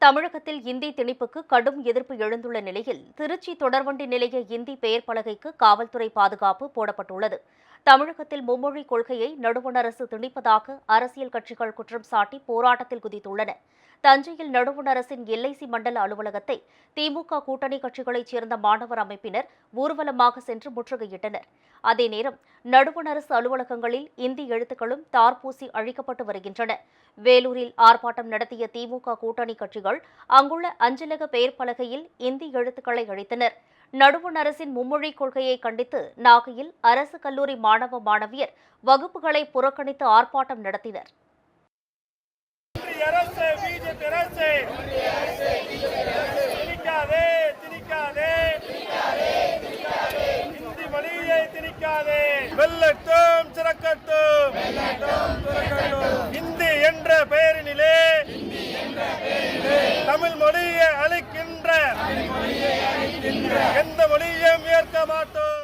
தமிழகத்தில் இந்தி திணிப்புக்கு கடும் எதிர்ப்பு எழுந்துள்ள நிலையில் திருச்சி தொடர்வண்டி நிலைய இந்தி பெயர் பலகைக்கு காவல்துறை பாதுகாப்பு போடப்பட்டுள்ளது. தமிழகத்தில் மும்மொழி கொள்கையை நடுவண் அரசு திணிப்பதாக அரசியல் கட்சிகள் குற்றம் சாட்டி போராட்டத்தில் குதித்துள்ளன. தஞ்சையில் நடுவண் அரசின் எல்ஐசி மண்டல அலுவலகத்தை திமுக கூட்டணி கட்சிகளைச் சேர்ந்த மாணவர் அமைப்பினர் ஊர்வலமாக சென்று முற்றுகையிட்டனர். அதே நேரம் நடுவண் அரசு அலுவலகங்களில் இந்தி எழுத்துக்களும் தார்பூசி அழிக்கப்பட்டு வருகின்றன. வேலூரில் ஆர்ப்பாட்டம் நடத்திய திமுக கூட்டணி கட்சிகள் அங்குள்ள அஞ்சலக பெயர் பலகையில் இந்தி எழுத்துக்களை அழித்தனர். நடுவண் அரசின் மும்மொழிக் கொள்கையை கண்டித்து நாகையில் அரசு கல்லூரி மாணவ மாணவியர் வகுப்புகளை புறக்கணித்து ஆர்ப்பாட்டம் நடத்தினர். வெல்லட்டும் சிறக்கட்டும் இந்தி என்ற பெயரினிலே தமிழ் மொழியை அழிக்கின்ற எந்த மொழியையும் ஏற்க மாட்டோம்.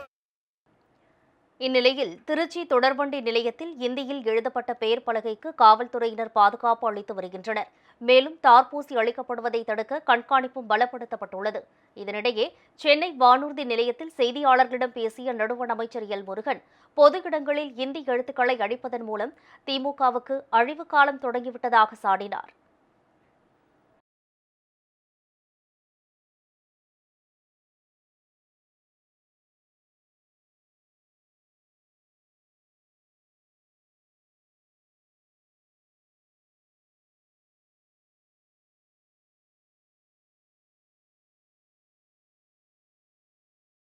இந்நிலையில் திருச்சி தொடர்வண்டி நிலையத்தில் இந்தியில் எழுதப்பட்ட பெயர் பலகைக்கு காவல்துறையினர் பாதுகாப்பு அளித்து வருகின்றனர். மேலும் தார்பூசி அளிக்கப்படுவதை தடுக்க கண்காணிப்பும் பலப்படுத்தப்பட்டுள்ளது. இதனிடையே சென்னை வானூர்தி நிலையத்தில் செய்தியாளர்களிடம் பேசிய நடுவண் அமைச்சர் எல் முருகன், பொது இடங்களில் இந்தி எழுத்துக்களை அழிப்பதன் மூலம் திமுகவுக்கு அழிவு காலம் தொடங்கிவிட்டதாக சாடினார்.